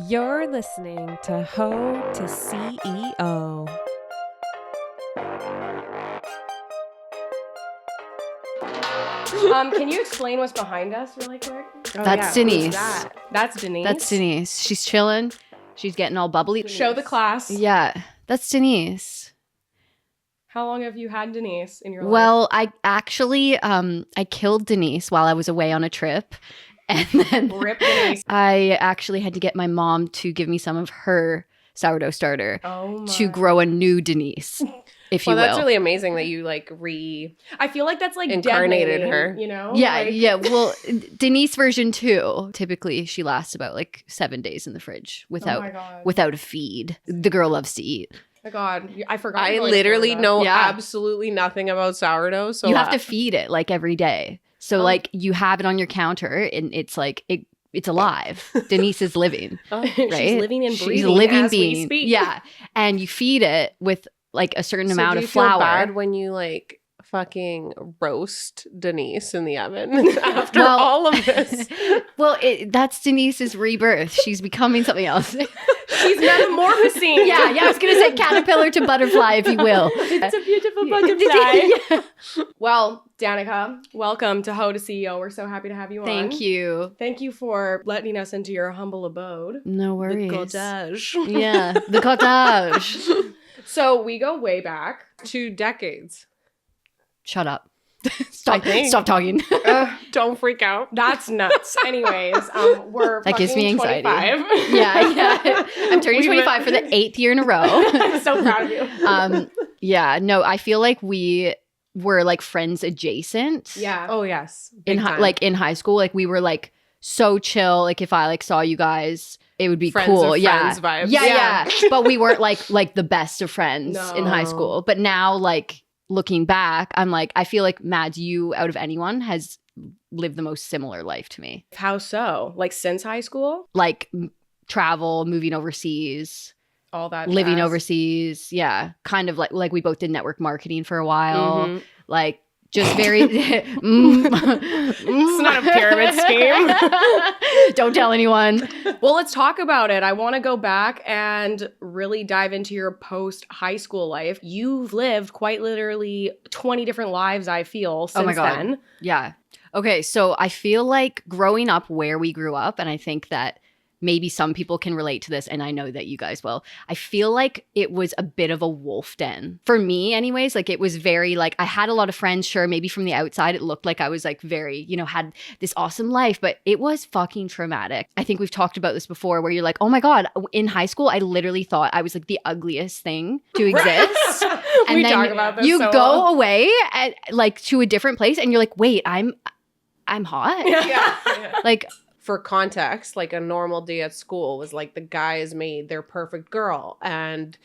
You're listening to Ho to CEO. Can you explain what's behind us really quick? That's Denise. Who's that? That's Denise. That's Denise. She's chilling. She's getting all bubbly. Show the class. Yeah, that's Denise. How long have you had Denise in your life? Well, I actually, I killed Denise while I was away on a trip. And then Rip Denise. I actually had to get my mom to give me some of her sourdough starter to my. grow a new Denise, if you will. Well, that's really amazing that you like I feel like that's like incarnated dead her. naming, you know? Yeah, Like, yeah. Well, Denise version 2, typically she lasts about like 7 days in the fridge Oh my God. without a feed. The girl loves to eat. Oh my God. I forgot. I you're going to literally Florida. know Yeah. absolutely nothing about sourdough. So You have to feed it like every day. So like you have it on your counter and it's like it's alive. Denise is living, right? She's living and breathing She's a living as we being. speak. Yeah, and you feed it with like a certain amount do of you feel flour. bad when you like fucking roast Denise in the oven after Well- all of this? Well, that's Denise's rebirth. She's becoming something else. She's metamorphosing. yeah. I was gonna say caterpillar to butterfly, if you will. It's a beautiful butterfly. Well, Danica, welcome to Ho to CEO. We're so happy to have you on. Thank you. Thank you for letting us into your humble abode. No worries. The cottage. Yeah, the cottage. So we go way back. 2 decades. Shut up. I Stop. think. Stop talking. Don't freak out. That's nuts. Anyways, we're That gives me fucking anxiety. 25. yeah. I'm turning We've 25 for the 8th year in a row. I'm so proud of you. Yeah. No, I feel like we were like friends adjacent. Yeah. Oh yes. In Big time. like in high school, like we were like so chill. Like if I like saw you guys, it would be Friends cool. of Yeah. friends vibes. Yeah. But we weren't like the best of friends in high No. school. But now, like looking back, I'm like, I feel like Mads, you out of anyone has lived the most similar life to me. How so? Like since high school? Like travel, moving overseas, All that living jazz. overseas. Yeah. Kind of like we both did network marketing for a while. Mhm. Like just very It's not a pyramid scheme. Don't tell anyone. Well, let's talk about it. I want to go back and really dive into your post-high school life. You've lived quite literally 20 different lives, I feel, since Oh my God. then. Yeah. Okay. So I feel like growing up where we grew up, and I think that maybe some people can relate to this, and I know that you guys will. I feel like it was a bit of a wolf den. For me, anyways, like it was very like I had a lot of friends, sure, maybe from the outside it looked like I was like very, had this awesome life, but it was fucking traumatic. I think we've talked about this before where you're like, oh my God, in high school, I literally thought I was like the ugliest thing to exist. And We then talk about this you so go well. away at, like to a different place and you're like, wait, I'm hot. Yeah. Like, For context, like a normal day at school was like the guys made their perfect girl, and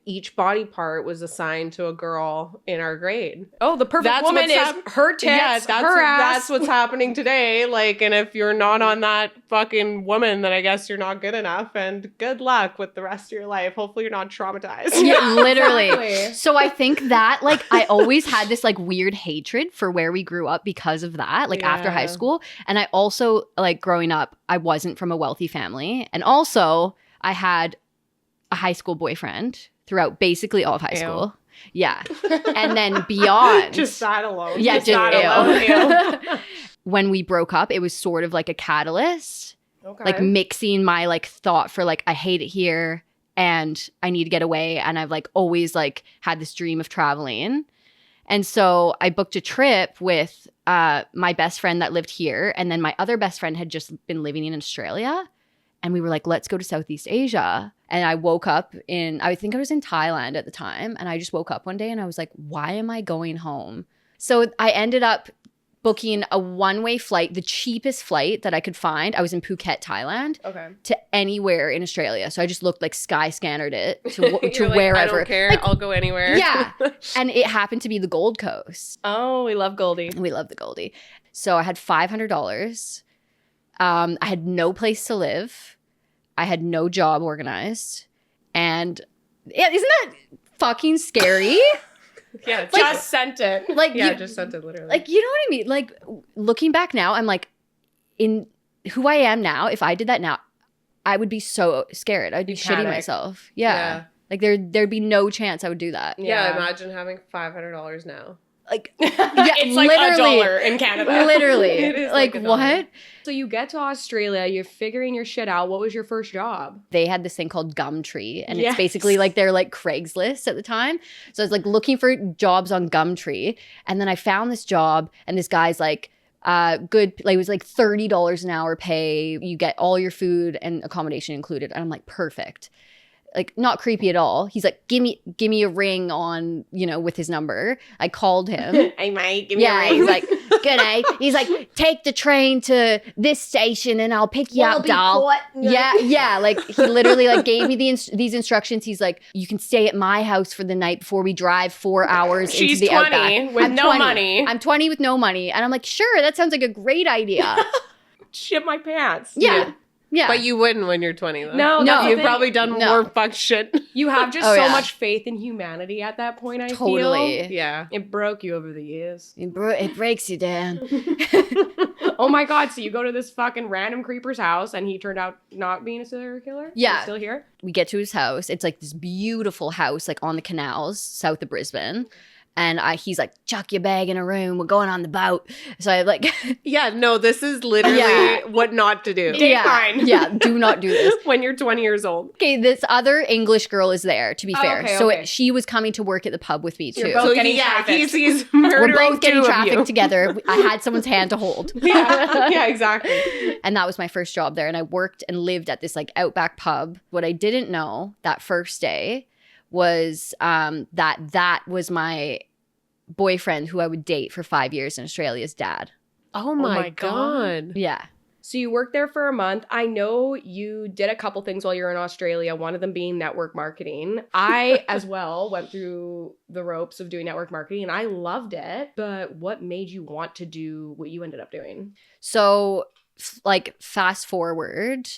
each body part was assigned to a girl in our grade. Oh, the perfect That's woman what's is her tits, her ass. That's what's happening today. Like, and if you're not on that fucking woman, then I guess you're not good enough. And good luck with the rest of your life. Hopefully, you're not traumatized. yeah, literally. Exactly. So I think that like I always had this like weird hatred for where we grew up because of that, like after high Yeah. school. And I also like growing up, I wasn't from a wealthy family. And also I had a high school boyfriend throughout basically all of high Ew. school. Yeah. And then beyond. Just that alone. Yeah, just that ew. alone. Ew. When we broke up, it was sort of like a catalyst. Okay. Like mixing my like thought for like I hate it here and I need to get away, and I've like always like had this dream of traveling. And so I booked a trip with my best friend that lived here, and then my other best friend had just been living in Australia, and we were like, let's go to Southeast Asia. And I woke up I think I was in Thailand at the time, and I just woke up one day and I was like, why am I going home? So I ended up booking a one-way flight, the cheapest flight that I could find. I was in Phuket, Thailand, Okay. to anywhere in Australia. So I just looked like sky scanned it to You're like, wherever. I don't care. Like, I'll go anywhere. yeah. And it happened to be the Gold Coast. Oh, we love Goldie. We love the Goldie. So I had $500. I had no place to live. I had no job organized. And yeah, isn't that fucking scary? Yeah. Just sent it. Like, Yeah, you, just sent it literally. like, you know what I mean? Like, looking back now, I'm like, in who I am now, if I did that now, I would be so scared. I'd be You'd shitting panic. myself. Yeah. Yeah. Like there'd be no chance I would do that. Yeah, imagine having $500 now. Like it's like literally. $1 in Canada. Literally. It is like like $1. what? So you get to Australia, you're figuring your shit out. What was your first job? They had this thing called Gumtree, and Yes. it's basically like their like Craigslist at the time. So I was like looking for jobs on Gumtree, and then I found this job, and this guy's like, good, like it was like $30 an hour pay. You get all your food and accommodation included, and I'm like, perfect. Like not creepy at all. He's like, give me a ring on, with his number. I called him. Hey mate, give me a Yeah, ring. he's like, good day. He's like, take the train to this station and I'll pick you up, doll. Yeah. Like he literally like gave me these instructions. He's like, you can stay at my house for the night before we drive 4 hours She's into the 20 outback. with I'm no 20. money. I'm 20 with no money. And I'm like, sure, that sounds like a great idea. Shit my pants. Yeah. Yeah. But you wouldn't when you're 20, though. No, No. that's the You've thing. probably done No. more fuck shit. You have just Oh, so yeah. much faith in humanity at that point, I Totally. feel. Yeah. It broke you over the years. It breaks you down. Oh my god, so you go to this fucking random creeper's house and he turned out not being a serial killer? Yeah. He's still here? We get to his house. It's like this beautiful house, like on the canals south of Brisbane. And he's like, chuck your bag in a room. We're going on the boat. So I like, Yeah, no, this is literally Yeah. what not to do Date mine. yeah, do not do this. when you're 20 years old. Okay, this other English girl is there, to be Oh, fair. okay, So okay. she was coming to work at the pub with me too. You're both getting yeah, trafficked. he's We're murdering both getting two of you. trafficked together. I had someone's hand to hold. Yeah, exactly. And that was my first job there. And I worked and lived at this like outback pub. What I didn't know that first day was that was my boyfriend who I would date for 5 years in Australia's dad. Oh my my god. Yeah. So you worked there for a month. I know you did a couple things while you were in Australia, one of them being network marketing. I, as well, went through the ropes of doing network marketing and I loved it. But what made you want to do what you ended up doing? So like fast forward,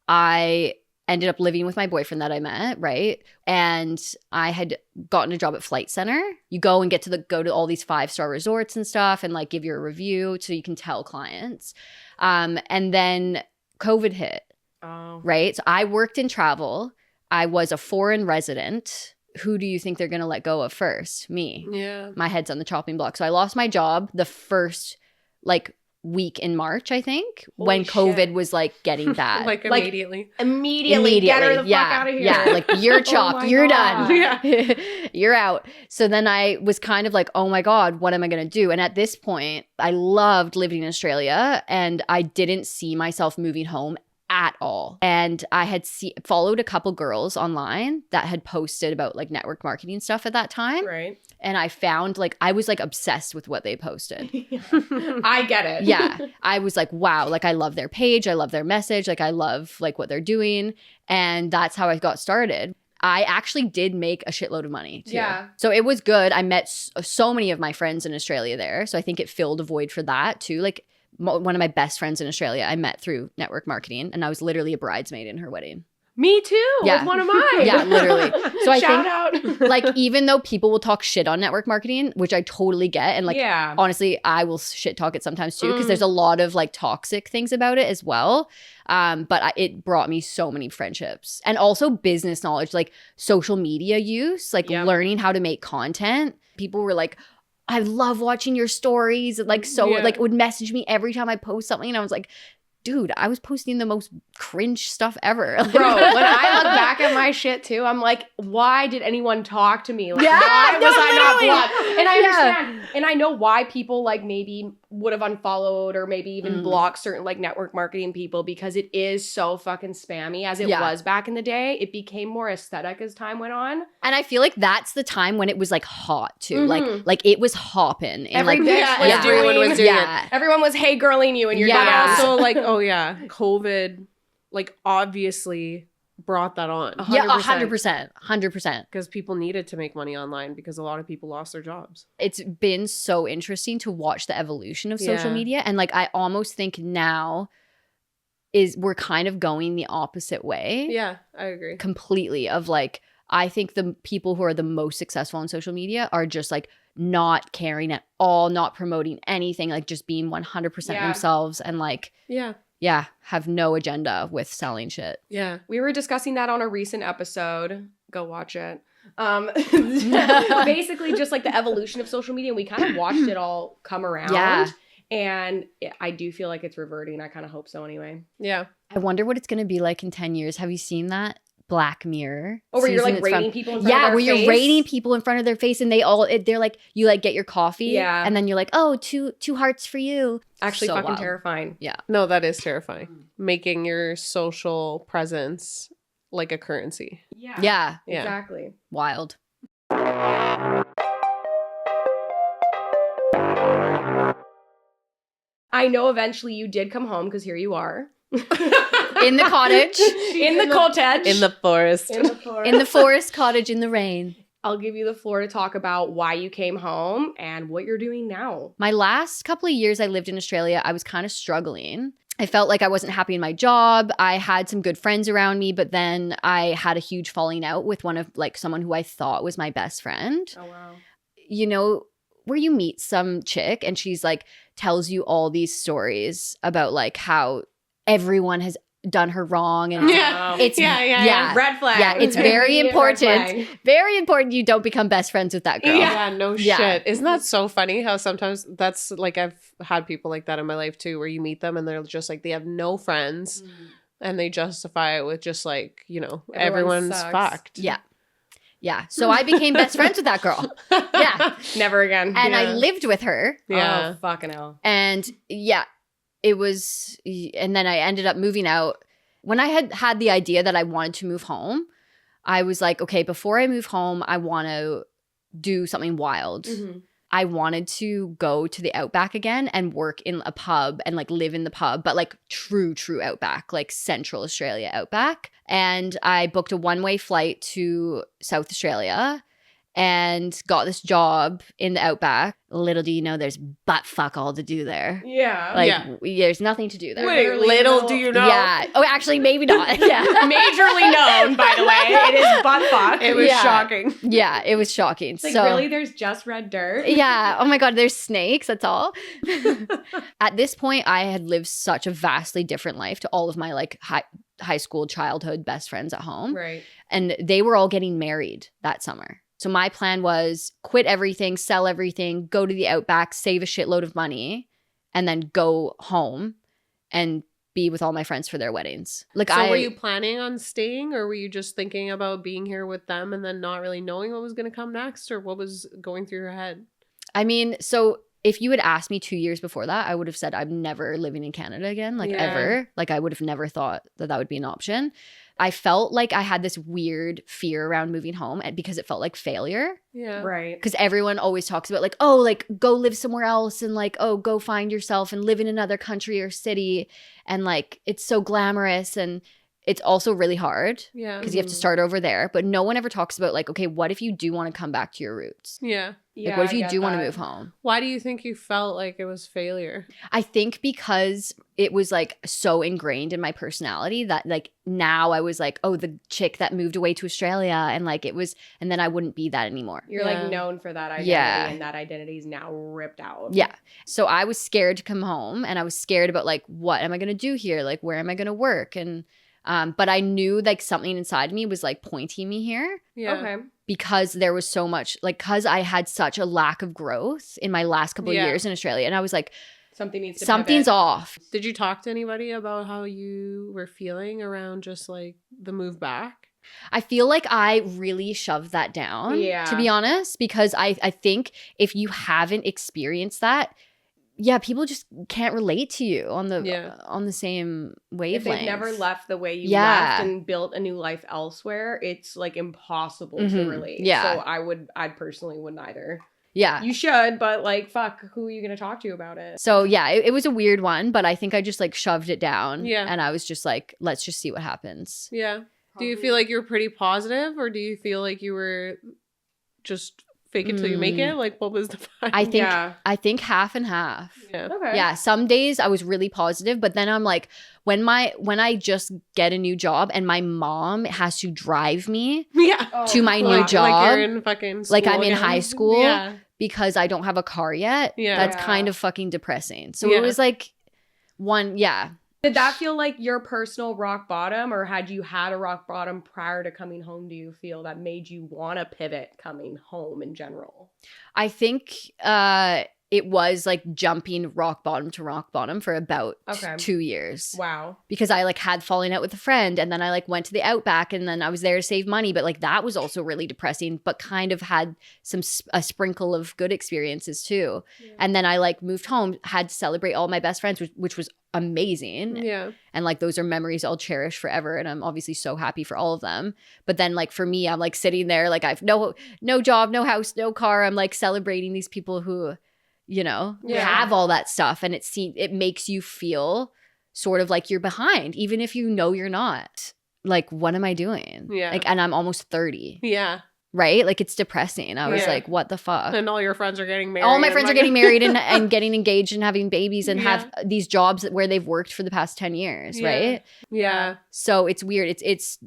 I ended up living with my boyfriend that I met, right? And I had gotten a job at Flight Center. You go and get to go to all these 5-star resorts and stuff and like give your review so you can tell clients. And then COVID hit, Oh. right? So I worked in travel. I was a foreign resident. Who do you think they're going to let go of first? Me. Yeah. My head's on the chopping block. So I lost my job the first like week in March, I think, when Holy COVID shit. was like getting bad. Like Like- immediately. Immediately get her the yeah, fuck out of here. Yeah, like you're chopped, my you're God. done. You're out. So then I was kind of like, oh my God, what am I going to do? And at this point, I loved living in Australia and I didn't see myself moving home at all. And I had followed a couple girls online that had posted about like network marketing stuff at that time. Right. And I found like, I was like obsessed with what they posted. I get it. Yeah. I was like, wow, like I love their page. I love their message. Like I love like what they're doing. And that's how I got started. I actually did make a shitload of money too. Yeah. So it was good. I met so many of my friends in Australia there. So I think it filled a void for that too. Like one of my best friends in Australia, I met through network marketing and I was literally a bridesmaid in her wedding. Me too. Yeah. With one of mine. Yeah, literally. So I Shout think out. like even though people will talk shit on network marketing, which I totally get, and like yeah. honestly, I will shit talk it sometimes too because there's a lot of like toxic things about it as well. But it brought me so many friendships and also business knowledge, like social media use, like Yep. learning how to make content. People were like, I love watching your stories. Like so Yeah. like would message me every time I post something. And I was like, dude, I was posting the most cringe stuff ever. Bro, when I look back at my shit too, I'm like, why did anyone talk to me? Like, Yeah, why no, was I not literally. blocked? And I Yeah. understand. And I know why people like maybe would have unfollowed or maybe even blocked certain like network marketing people because it is so fucking spammy as it Yeah. was back in the day. It became more aesthetic as time went on. And I feel like that's the time when it was like hot too. Mhm. Like it was hopping. And Every like bitch was yeah. doing- was doing it. yeah. Everyone was hey girling you and you're Yeah. dumb ass. Also, like, oh yeah, COVID, like, obviously brought that on. Yeah, 100%. 100%. Because people needed to make money online because a lot of people lost their jobs. It's been so interesting to watch the evolution of social Yeah. media. And like I almost think now we're kind of going the opposite way. Yeah, I agree. Completely of like, I think the people who are the most successful on social media are just like not caring at all, not promoting anything, like just being 100% Yeah. themselves and like Yeah. have no agenda with selling shit. Yeah. We were discussing that on a recent episode. Go watch it. Basically just like the evolution of social media. We kind of watched it all come around. Yeah. And I do feel like it's reverting. I kind of hope so anyway. Yeah. I wonder what it's going to be like in 10 years. Have you seen that Black Mirror? Oh, where you're season? like It's from- rating people in front of Yeah, their where face? you're rating people in front of their face and they're like, you like get your coffee. Yeah. And then you're like, oh, two hearts for you. Actually So fucking wild. terrifying. No, that is terrifying. Making your social presence like a currency. Yeah. Yeah. Yeah. Exactly. Wild. I know eventually you did come home because here you are. In the cottage. In the cottage. In the forest. In the forest. In the forest cottage in the rain. I'll give you the floor to talk about why you came home and what you're doing now. My last couple of years I lived in Australia, I was kind of struggling. I felt like I wasn't happy in my job. I had some good friends around me, but then I had a huge falling out with someone who I thought was my best friend. Oh, wow. You know, where you meet some chick and she's like tells you all these stories about like how everyone has done her wrong and Yeah. it's yeah. Red flag. Yeah, it's very Red important. flag. Very important you don't become best friends with that girl. Yeah, no Yeah. shit. Isn't that so funny how sometimes that's like I've had people like that in my life too, where you meet them and they're just like they have no friends and they justify it with just like, you know, Everyone everyone's sucks. fucked. Yeah. Yeah. So I became best friends with that girl. Yeah. Never again. And I Yeah. lived with her. Yeah. Oh, fucking hell. And yeah, it was, and then I ended up moving out. When I had the idea that I wanted to move home, I was like, okay, before I move home, I want to do something wild. Mhm. I wanted to go to the outback again and work in a pub and like live in the pub, but like true outback, like Central Australia outback. And I booked a one-way flight to South Australia and got this job in the outback. Little do you know, there's butt fuck all to do there. Yeah. Like, Yeah. there's nothing to do there. Wait, Literally little little- do you know. Yeah. Oh, actually, maybe not. Yeah. Majorly known, by the way. It is butt fuck. It was Yeah. shocking. Yeah, it was shocking. It's like, so, really? There's just red dirt? yeah. Oh my God, there's snakes. That's all. At this point, I had lived such a vastly different life to all of my like high school, childhood best friends at home. Right. And they were all getting married that summer. So my plan was quit everything, sell everything, go to the outback, save a shitload of money, and then go home and be with all my friends for their weddings. Like So were you planning on staying or were you just thinking about being here with them and then not really knowing what was going to come next or what was going through your head? I mean, so if you had asked me 2 years before that, I would have said I'm never living in Canada again, like Yeah. ever. Like I would have never thought that that would be an option. I felt like I had this weird fear around moving home because it felt like failure. Yeah. Right. Because everyone always talks about like, oh, like go live somewhere else and like, oh, go find yourself and live in another country or city. And like, it's so glamorous and it's also really hard Yeah. because you have to start over there. But no one ever talks about like, okay, what if you do want to come back to your roots? Yeah. Like, what if I you get do want to that. move home? Why do you think you felt like it was failure? I think because it was like so ingrained in my personality that like now I was like, oh, the chick that moved away to Australia and like it was, and then I wouldn't be that anymore. You're Yeah. like known for that identity, Yeah. and that identity is now ripped out. Yeah. So I was scared to come home and I was scared about like, what am I going to do here? Like, where am I going to work? And, but I knew like something inside me was like pointing me here Yeah. Okay. because there was so much, like, because I had such a lack of growth in my last couple of Yeah. years in Australia. And I was like, Something needs to something's pivot. off. Did you talk to anybody about how you were feeling around just like the move back? I feel like I really shoved that down, Yeah. to be honest, because I think if you haven't experienced that, yeah, people just can't relate to you on the same wavelength. If they've never left the way you Yeah. left and built a new life elsewhere, it's like impossible to Mhm. relate. Yeah. So I personally wouldn't either. Yeah. You should, but like, fuck, who are you gonna talk to about it? So yeah, it was a weird one, but I think I just like shoved it down. Yeah. And I was just like, let's just see what happens. Yeah. Do you feel like you were pretty positive or do you feel like you were just fake it till you make it? Like what was the vibe? I think half and half. Yeah. Okay. Yeah, some days I was really positive, but then I'm like, when I just get a new job and my mom has to drive me Yeah. Oh, to my new fuck. Like job you're in fucking school like I'm in again. high school Yeah. because I don't have a car yet, Yeah. that's Yeah. kind of fucking depressing. So Yeah. it was like one, yeah. Did that feel like your personal rock bottom, or had you had a rock bottom prior to coming home, do you feel, that made you want to pivot coming home in general? I think it was like jumping rock bottom to rock bottom for about 2 years. Wow. Because I like had falling out with a friend, and then I like went to the Outback, and then I was there to save money, but like that was also really depressing, but kind of had a sprinkle of good experiences too. Yeah. And then I like moved home, had to celebrate all my best friends, which was amazing. Yeah. And like those are memories I'll cherish forever, and I'm obviously so happy for all of them. But then like for me, I'm like sitting there like I've no job, no house, no car. I'm like celebrating these people who, you know, have all that stuff, and it makes you feel sort of like you're behind, even if you know you're not. Like, what am I doing? Yeah. Like, and I'm almost 30. Yeah. Right? Like, it's depressing. I was like, what the fuck? And all your friends are getting married. All my friends are getting married and getting engaged and having babies and have these jobs where they've worked for the past 10 years, right? Yeah. So it's weird. It's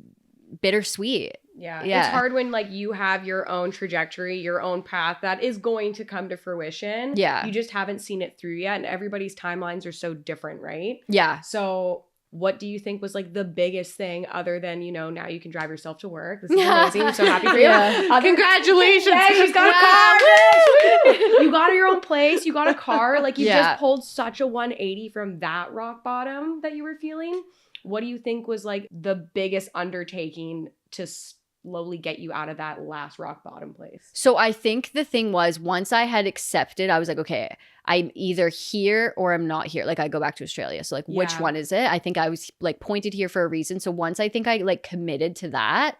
bittersweet. Yeah. It's hard when like you have your own trajectory, your own path that is going to come to fruition. Yeah. You just haven't seen it through yet, and everybody's timelines are so different, right? Yeah. So what do you think was like the biggest thing, other than, you know, now you can drive yourself to work? This is amazing. I'm so happy for you. Congratulations. Yeah, she's got a car. You got your own place. You got a car. Like you just pulled such a 180 from that rock bottom that you were feeling. What do you think was like the biggest undertaking to slowly get you out of that last rock bottom place? So I think the thing was, once I had accepted, I was like, okay, I'm either here or I'm not here. Like I go back to Australia. So like, which one is it? I think I was like pointed here for a reason. So once I think I like committed to that,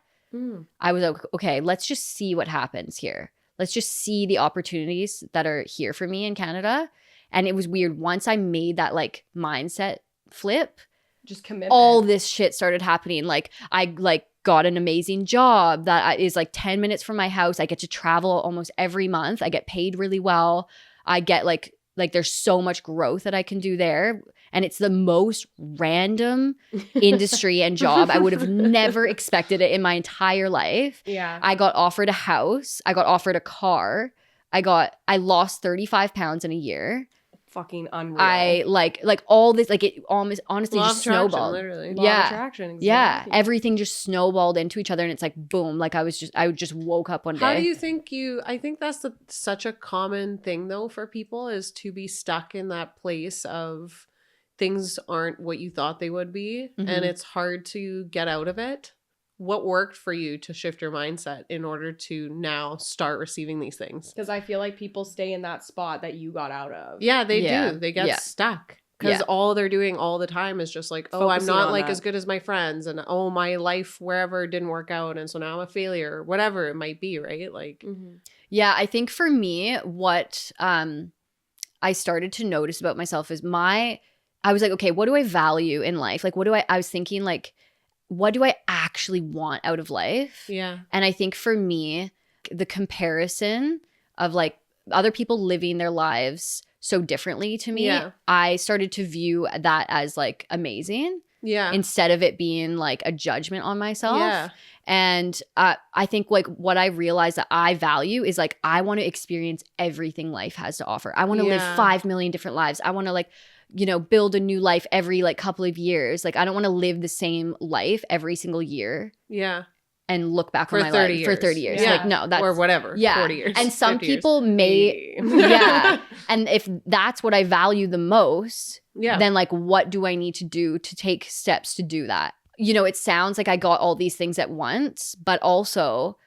I was like, okay, let's just see what happens here. Let's just see the opportunities that are here for me in Canada. And it was weird. Once I made that like mindset flip, just commitment, all this shit started happening. Like I like got an amazing job that is like 10 minutes from my house. I get to travel almost every month. I get paid really well. I get like there's so much growth that I can do there. And it's the most random industry and job. I would have never expected it in my entire life. Yeah. I got offered a house. I got offered a car. I lost 35 pounds in a year. Fucking unreal. I like all this, like it almost honestly Law just of attraction, snowballed. literally. Law of attraction, exactly. Yeah. Everything just snowballed into each other, and it's like boom. Like I just woke up one day. How do you think I think that's such a common thing though for people, is to be stuck in that place of things aren't what you thought they would be, and it's hard to get out of it. What worked for you to shift your mindset in order to now start receiving these things? Because I feel like people stay in that spot that you got out of. Yeah, they do. They get stuck. Because all they're doing all the time is just like, oh, Focusing I'm not on like that. as good as my friends. And oh, my life wherever didn't work out. And so now I'm a failure, whatever it might be, right? Like, Yeah, I think for me, what I started to notice about myself is I was like, okay, what do I value in life? Like, I was thinking like, what do I actually want out of life? yeah. And I think for me, the comparison of like other people living their lives so differently to me, I started to view that as like amazing. Yeah. Instead of it being like a judgment on myself. Yeah. And I think like what I realized that I value is like, I want to experience everything life has to offer. I want to live 5 million different lives. I want to like, you know, build a new life every like couple of years. Like I don't want to live the same life every single year. Yeah. And look back For on my 30 life years. for 30 years. Yeah. Like, no, that's or whatever. 40 years. And some 50 years. people may, And if that's what I value the most, then like, what do I need to do to take steps to do that? You know, it sounds like I got all these things at once, but also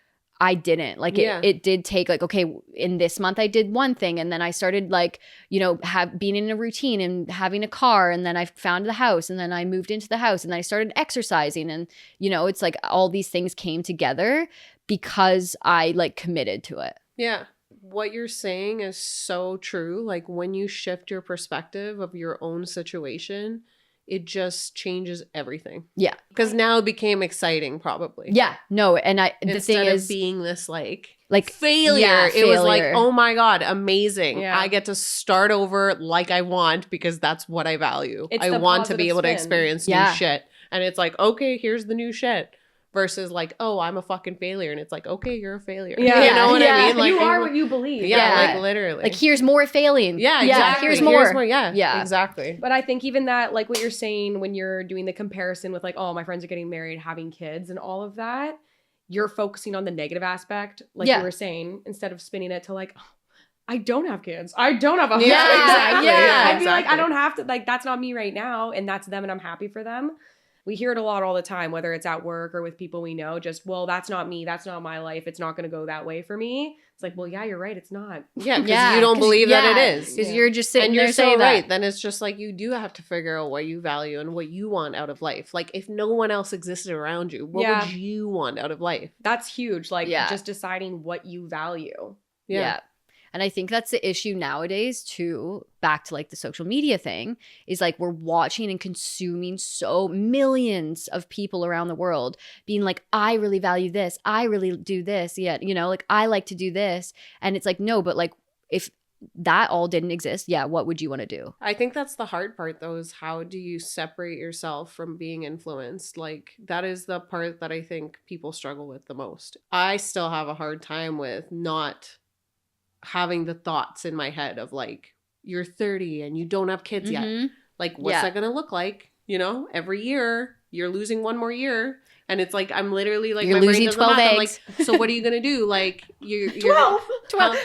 I didn't. Like it did take like, okay, in this month I did one thing, and then I started like, you know, being in a routine and having a car, and then I found the house, and then I moved into the house, and then I started exercising, and you know, it's like all these things came together because I like committed to it. Yeah. What you're saying is so true. Like when you shift your perspective of your own situation, it just changes everything. Yeah. Because now it became exciting, probably. Yeah. No. And the Instead thing of is being this like failure. Yeah, it was like, failure. oh my God, amazing. Yeah. I get to start over like I want because that's what I value. It's I the want to be positive able to spin. experience new shit. And it's like, okay, here's the new shit. versus like, oh, I'm a fucking failure. And it's like, okay, you're a failure. Yeah. You know what I mean? Like you are what you believe. Yeah, Yeah. like literally. Like, here's more failing. Yeah, exactly. Here's more. Yeah, exactly. But I think even that, like what you're saying when you're doing the comparison with like, oh, my friends are getting married, having kids and all of that, you're focusing on the negative aspect, like you were saying, instead of spinning it to like, oh, I don't have kids. I don't have a husband. exactly. Yeah. I feel like I don't have to, like, that's not me right now. And that's them and I'm happy for them. We hear it a lot all the time, whether it's at work or with people we know, just, well, that's not me. That's not my life. It's not going to go that way for me. It's like, well, yeah, you're right. It's not. Yeah, because you don't believe that it is. Because you're just sitting and there you're saying so right. that. Then it's just like you do have to figure out what you value and what you want out of life. Like if no one else existed around you, what would you want out of life? That's huge. Like just deciding what you value. Yeah. And I think that's the issue nowadays too, back to like the social media thing, is like we're watching and consuming so millions of people around the world being like, I really value this. I really do this. Yeah. You know, like I like to do this. And it's like, no, but like if that all didn't exist, what would you want to do? I think that's the hard part though, is how do you separate yourself from being influenced? Like that is the part that I think people struggle with the most. I still have a hard time with not having the thoughts in my head of like, you're 30 and you don't have kids yet. Like, what's that going to look like? You know, every year you're losing one more year. And it's like, I'm literally like, you're my losing brain does 12 the math. eggs. I'm like, so what are you going to do? Like, you're 12.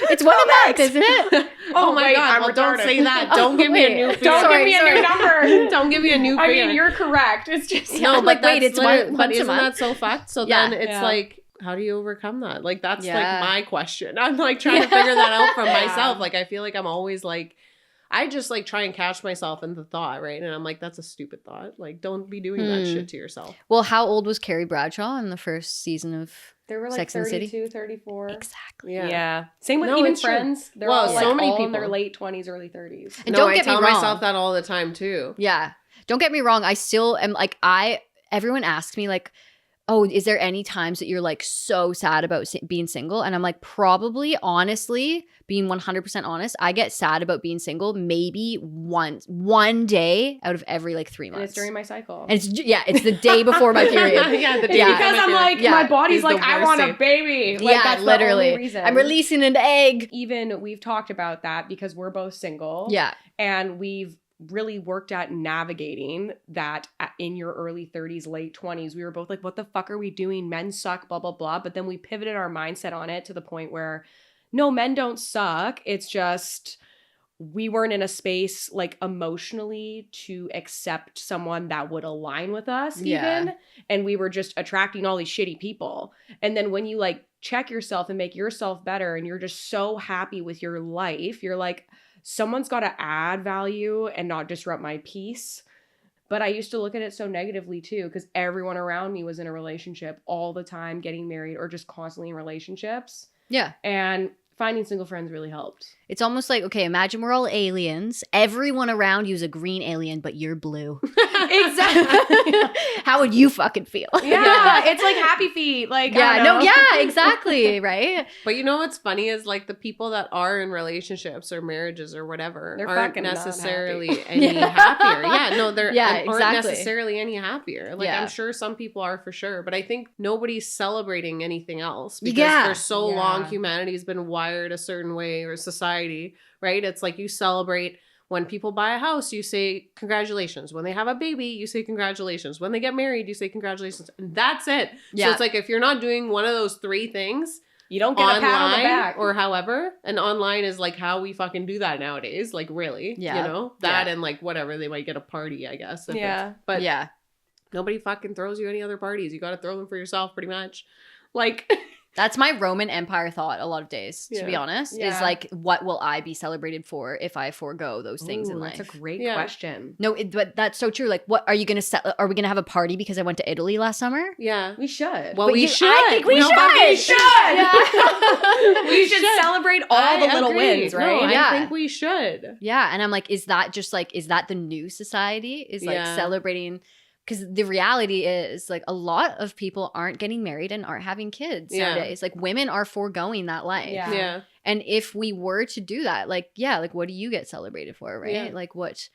It's one a month, isn't it? Oh my wait, God. Well, don't retarded. say that. Don't give me a new fear. Don't give me a new number. Don't give me a new fear. I mean, you're correct. It's just No, I'm but like, wait, that's it's literally- once but a isn't month? that so fucked? So Yeah. then it's Yeah. like, how do you overcome that? Like, that's Yeah. like my question. I'm like trying to figure that out for myself. Like, I feel like I'm always like, I just like try and catch myself in the thought, right? And I'm like, that's a stupid thought. Like, don't be doing that shit to yourself. Well, how old was Carrie Bradshaw in the first season of They were like Sex and the City? 32, 34. Exactly. Yeah. Same with No, even it's true. Friends. They're Well, all like so many all in their people. late 20s, early 30s. And No, don't I get me tell wrong. myself that all the time too. Yeah. Don't get me wrong. I still am like, everyone asks me like, oh, is there any times that you're like so sad about being single? And I'm like, probably, honestly, being 100% honest, I get sad about being single maybe one day out of every like 3 months. And it's during my cycle. And it's the day before my period. Yeah, the day Yeah. before because my I'm period. like, my body's Is the like, I worst want day. a baby. Like, that's literally. the only reason. I'm releasing an egg. Even we've talked about that because we're both single. Yeah. And we've really worked at navigating that in your early 30s, late 20s. We were both like, what the fuck are we doing? Men suck, blah, blah, blah. But then we pivoted our mindset on it to the point where, no, men don't suck. It's just we weren't in a space like emotionally to accept someone that would align with us even. And we were just attracting all these shitty people. And then when you like check yourself and make yourself better and you're just so happy with your life, you're like, someone's got to add value and not disrupt my peace. But I used to look at it so negatively too, because everyone around me was in a relationship all the time, getting married or just constantly in relationships. Yeah. And finding single friends really helped. It's almost like, okay, imagine we're all aliens. Everyone around you is a green alien, but you're blue. Exactly. How would you fucking feel? Yeah, it's like Happy Feet. Like, I don't know. Exactly, right? But you know what's funny is like the people that are in relationships or marriages or whatever They're aren't fucking not necessarily happy. any happier. Yeah, no, they're aren't exactly. necessarily any happier. Like I'm sure some people are for sure, but I think nobody's celebrating anything else because for so long humanity's been wired a certain way, or society, right? It's like you celebrate when people buy a house, you say congratulations. When they have a baby, you say congratulations. When they get married, you say congratulations. And that's it. So it's like if you're not doing one of those three things, you don't get a pat on the back. or however, and online is like how we fucking do that nowadays. Like really, you know, that and like whatever, they might get a party, I guess. But nobody fucking throws you any other parties. You got to throw them for yourself pretty much. Like that's my Roman Empire thought a lot of days, to be honest, is like, what will I be celebrated for if I forego those things in life? That's a great question. No, but that's so true. Like, what are you going to are we going to have a party because I went to Italy last summer? Yeah. We should. Well, we should. I think we should. But we should. Yeah. We should celebrate all the little wins, right? No, I think we should. Yeah. And I'm like, is that the new society? Is like celebrating? Because the reality is, like, a lot of people aren't getting married and aren't having kids nowadays. Like, women are foregoing that life. Yeah. And if we were to do that, like, like, what do you get celebrated for, right? Yeah. Like, what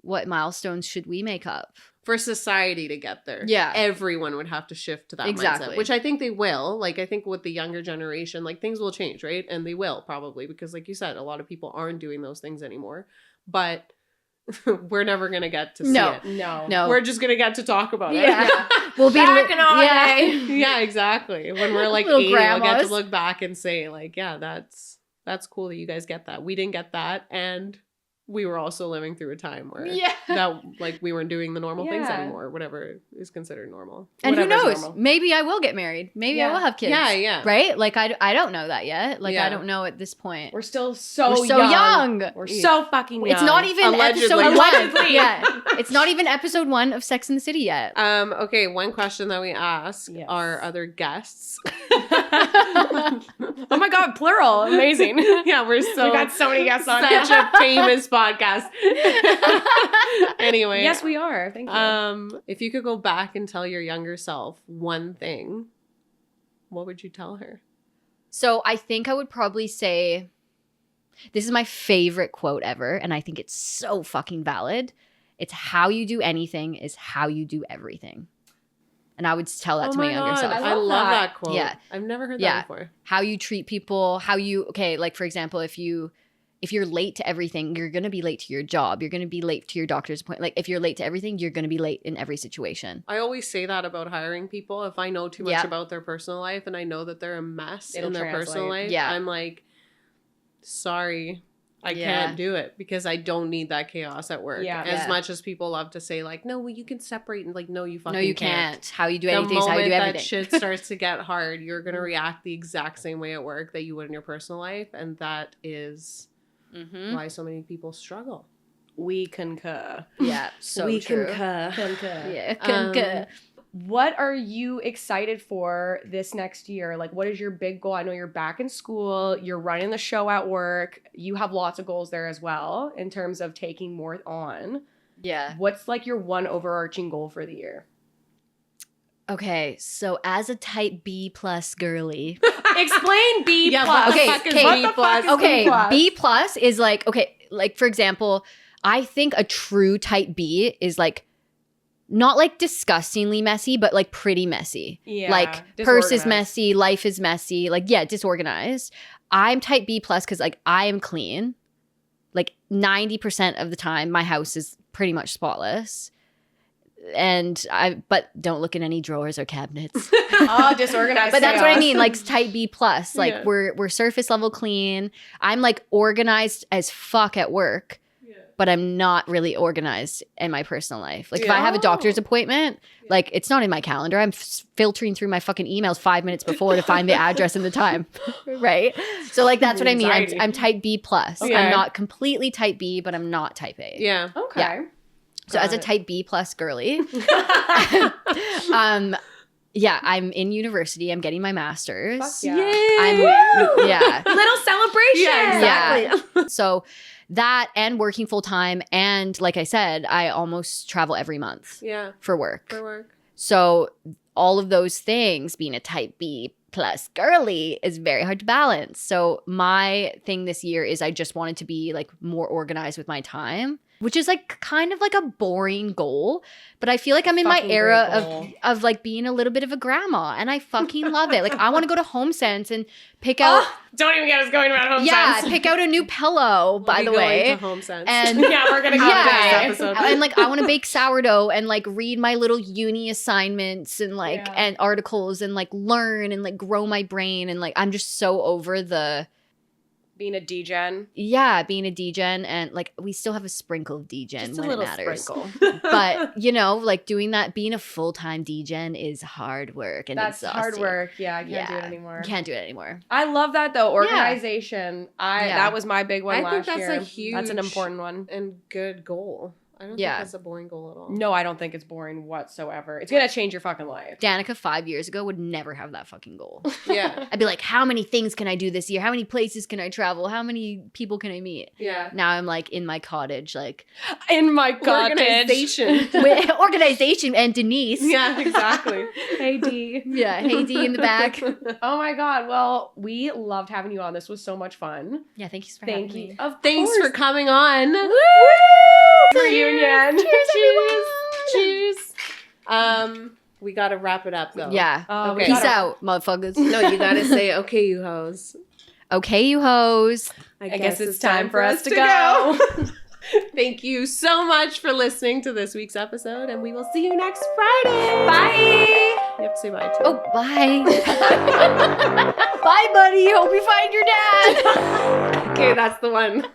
what milestones should we make up? For society to get there. Yeah. Everyone would have to shift to that Exactly. mindset, which I think they will. Like, I think with the younger generation, like, things will change, right? And they will probably, because like you said, a lot of people aren't doing those things anymore. But we're never going to get to see it. No. We're just going to get to talk about it. Yeah. We'll be Back in our yeah. day. Yeah, exactly. When we're like Little 80, we'll get grandmas. to look back and say, like, yeah, that's cool that you guys get that. We didn't get that. And we were also living through a time where that, like, we weren't doing the normal things Yeah. anymore, whatever is considered normal. And who Whatever's knows? normal. Maybe I will get married. Maybe I Yeah. will have kids. Yeah. Right? Like, I don't know that yet. Like, Yeah. I don't know at this point. We're still so, We're so young. We're so fucking young. It's not even Allegedly. episode Allegedly. 1. Yeah. It's not even episode 1 of Sex and the City yet. Okay, one question that we ask Yes. our other guests. Oh my god, plural. Amazing. Yeah, we're We've got so many guests on such here. a famous podcast. Anyway. Yes, we are. Thank you. If you could go back and tell your younger self one thing, what would you tell her? So I think I would probably say, this is my favorite quote ever, and I think it's so fucking valid. It's how you do anything is how you do everything. And I would tell that to my younger self. I love that. that quote. Yeah. I've never heard Yeah. that before. How you treat people, like for example, if you're late to everything, you're going to be late to your job. You're going to be late to your doctor's appointment. Like, if you're late to everything, you're going to be late in every situation. I always say that about hiring people. If I know too much Yeah. about their personal life and I know that they're a mess It'll in their personal translate. life, Yeah. I'm like, sorry, I Yeah. can't do it because I don't need that chaos at work. Yeah. As Yeah. much as people love to say, like, no, well, you can separate, and like, no, you fucking No, you can't. How you do anything The is how you moment do that everything. shit starts to get hard, you're going to react the exact same way at work that you would in your personal life. And that is Mhm. why so many people struggle. We concur. Yeah, so we true. concur. Yeah, Um, concur. What are you excited for this next year? Like, what is your big goal? I know you're back in school, you're running the show at work. You have lots of goals there as well in terms of taking more on. Yeah. What's like your one overarching goal for the year? Okay, so as a type B plus girly, Explain B Yeah, plus. what the Okay, fuck is okay. What B the plus? fuck is okay, B plus? B plus is like for example, I think a true type B is like not like disgustingly messy, but like pretty messy. Yeah, Like purse is disorganized. messy, life is messy, like yeah, disorganized. I'm type B plus because like I am clean. Like 90% of the time, my house is pretty much spotless. But don't look in any drawers or cabinets. Oh, disorganized. But that's what I chaos. mean, like type B plus. Like Yeah. we're surface level clean. I'm like organized as fuck at work, but I'm not really organized in my personal life. Like if I have a doctor's appointment, like it's not in my calendar. I'm filtering through my fucking emails 5 minutes before to find the address and the time, right? So like that's what I mean. Anxiety. I'm type B plus. Okay. I'm not completely type B, but I'm not type A. Yeah. Okay. Yeah. So as a Got it. type B plus girly, yeah, I'm in university. I'm getting my master's. Fuck yeah. I'm yeah. Little celebration. Yeah, exactly. So that and working full time and like I said, I almost travel every month Yeah. for work. For work. So all of those things, being a type B plus girly, is very hard to balance. So my thing this year is I just wanted to be like more organized with my time, which is like kind of like a boring goal, but I feel like I'm in my Fucking era great goal. of like being a little bit of a grandma, and I fucking love it. Like I want to go to Home Sense and pick out Don't even get us going around home yeah, sense. pick out a new pillow, by the way. to Home Sense. And Yeah, we're gonna go yeah, to this episode. and like I want to bake sourdough and like read my little uni assignments and like Yeah. and articles and like learn and like grow my brain, and like I'm just so over the Being a degen. being a degen, and like we still have a sprinkle of degen Just a when little it matters. sprinkle. But you know, like doing that, being a full-time degen is hard work and That's exhausting. hard work. Yeah, I can't do it Yeah. anymore. Can't do it anymore. I love that though. Organization. Yeah. That was my big one I last think that's year. a huge That's an important one. and good goal. I don't Yeah. think that's a boring goal at all. No, I don't think it's boring whatsoever. It's gonna change your fucking life. Danica 5 years ago would never have that fucking goal. Yeah. I'd be like, how many things can I do this year? How many places can I travel? How many people can I meet? Yeah. Now I'm like in my cottage, like In my cottage. Organization. with organization and Denise. Yeah, exactly. Hey D. Yeah, hey D in the back. Oh my god. Well, we loved having you on. This was so much fun. Yeah, thank you for Thank having you. me. Of Thanks course. for coming on. For you reunion. Cheers. We gotta wrap it up though. Yeah. Okay. Peace out, motherfuckers. No, you gotta say, okay, you hoes. Okay, you hoes. I guess it's time for us to go. Thank you so much for listening to this week's episode, and we will see you next Friday. Bye. You have to say bye too. Oh, bye. Bye, buddy. Hope you find your dad. Okay, that's the one.